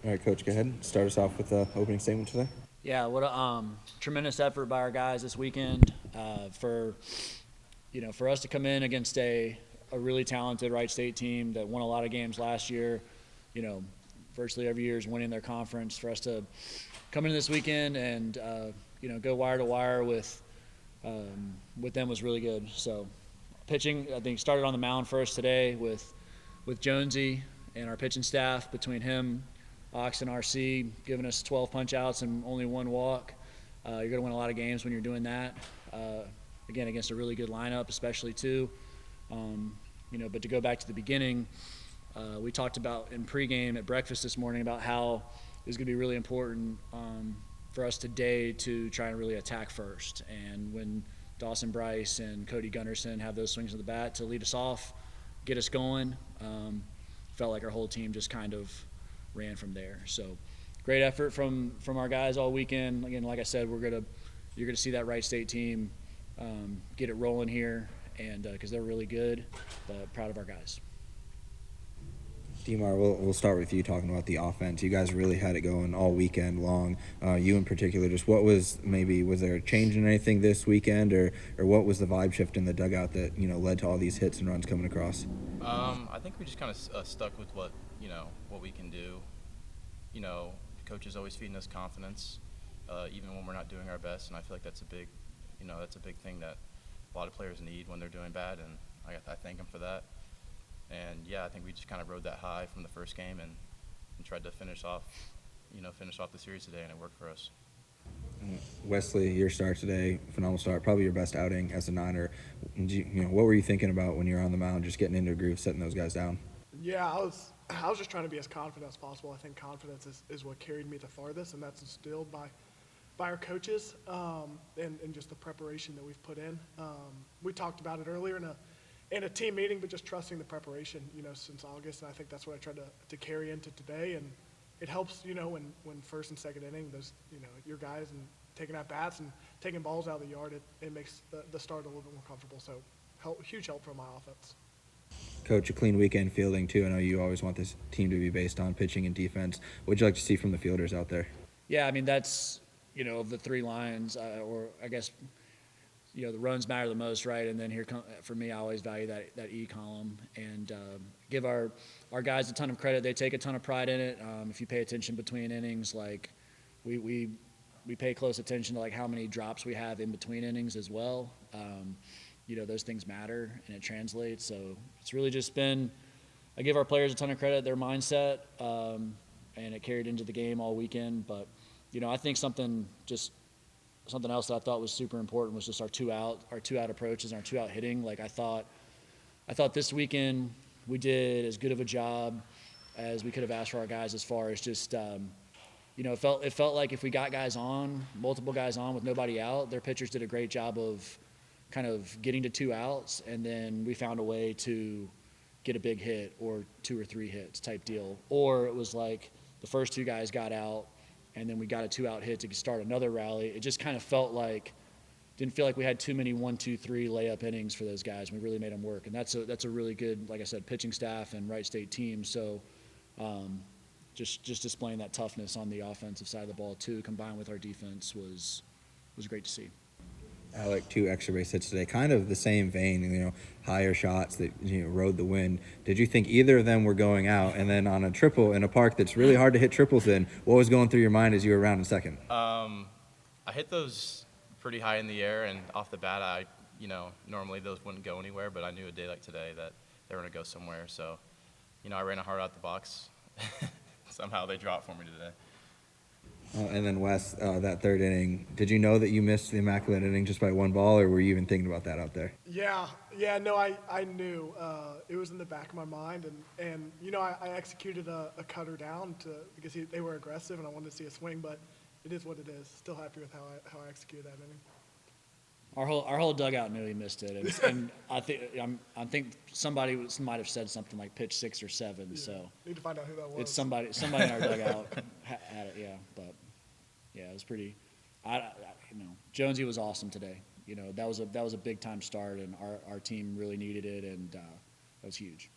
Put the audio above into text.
All right, Coach, go ahead. Start us off with the opening statement today. Yeah, what a tremendous effort by our guys this weekend for us to come in against a really talented Wright State team that won a lot of games last year. You know, virtually every year is winning their conference. For us to come in this weekend and go wire to wire with them was really good. So pitching, I think, started on the mound first today with Jonesy and our pitching staff between him, Ox, and RC giving us 12 punch outs and only one walk. You're going to win a lot of games when you're doing that. Again, against a really good lineup, especially too. But to go back to the beginning, we talked about in pregame at breakfast this morning about how it was going to be really important for us today to try and really attack first. And when Dawson Bryce and Cody Gunderson have those swings of the bat to lead us off, get us going, felt like our whole team just kind of ran from there. So great effort from our guys all weekend. Again, like I said, you're gonna see that Wright State team get it rolling here, and because they're really good, but proud of our guys. DMAR, we'll start with you talking about the offense. You guys really had it going all weekend long. You in particular, just was there a change in anything this weekend, or what was the vibe shift in the dugout that led to all these hits and runs coming across? I think we just kind of stuck with what we can do. The coach is always feeding us confidence, even when we're not doing our best, and I feel like that's a big thing that a lot of players need when they're doing bad, and I thank them for that. And yeah, I think we just kind of rode that high from the first game and tried to finish off the series today, and it worked for us. Wesley, your start today, phenomenal start, probably your best outing as a Niner. What were you thinking about when you were on the mound, just getting into a groove, setting those guys down? Yeah, I was just trying to be as confident as possible. I think confidence is what carried me the farthest, and that's instilled by our coaches and just the preparation that we've put in. We talked about it earlier in a team meeting, but just trusting the preparation, since August, and I think that's what I tried to carry into today, and it helps, when first and second inning, those, your guys and taking at bats and taking balls out of the yard, it makes the start a little bit more comfortable. So huge help from my offense. Coach, a clean weekend fielding too. I know you always want this team to be based on pitching and defense. What'd you like to see from the fielders out there? Yeah, I mean, that's, of the three lines, or I guess, the runs matter the most, right? And then for me, I always value that E column and give our guys a ton of credit. They take a ton of pride in it. If you pay attention between innings, like we pay close attention to like how many drops we have in between innings as well. Those things matter and it translates. So it's really just been, I give our players a ton of credit, their mindset, and it carried into the game all weekend. But, I think something else that I thought was super important was just our two out approaches and our two out hitting. Like I thought this weekend we did as good of a job as we could have asked for our guys as far as just, it felt like if we got multiple guys on with nobody out, their pitchers did a great job of kind of getting to two outs, and then we found a way to get a big hit or two or three hits type deal. Or it was like the first two guys got out, and then we got a two-out hit to start another rally. It just kind of didn't feel like we had too many 1, 2, 3 layup innings for those guys. We really made them work, and that's a really good, like I said, pitching staff and Wright State team. So just displaying that toughness on the offensive side of the ball too, combined with our defense, was great to see. Alec, 2 extra base hits today, kind of the same vein, higher shots that rode the wind. Did you think either of them were going out? And then on a triple in a park that's really hard to hit triples in, what was going through your mind as you were around in second? I hit those pretty high in the air, and off the bat, normally those wouldn't go anywhere, but I knew a day like today that they were going to go somewhere. So, I ran a hard out the box. Somehow they dropped for me today. And then Wes, that third inning, did you know that you missed the immaculate inning just by one ball, or were you even thinking about that out there? Yeah, no, I knew. It was in the back of my mind, and I executed a cutter down because they were aggressive, and I wanted to see a swing, but it is what it is. Still happy with how I executed that inning. Our whole dugout knew he missed it, and I think somebody might have said something like pitch 6 or 7. Yeah, so need to find out who that was. It's somebody in our dugout had it, yeah. But yeah, it was pretty. Jonesy was awesome today. That was a big time start, and our team really needed it, and that was huge.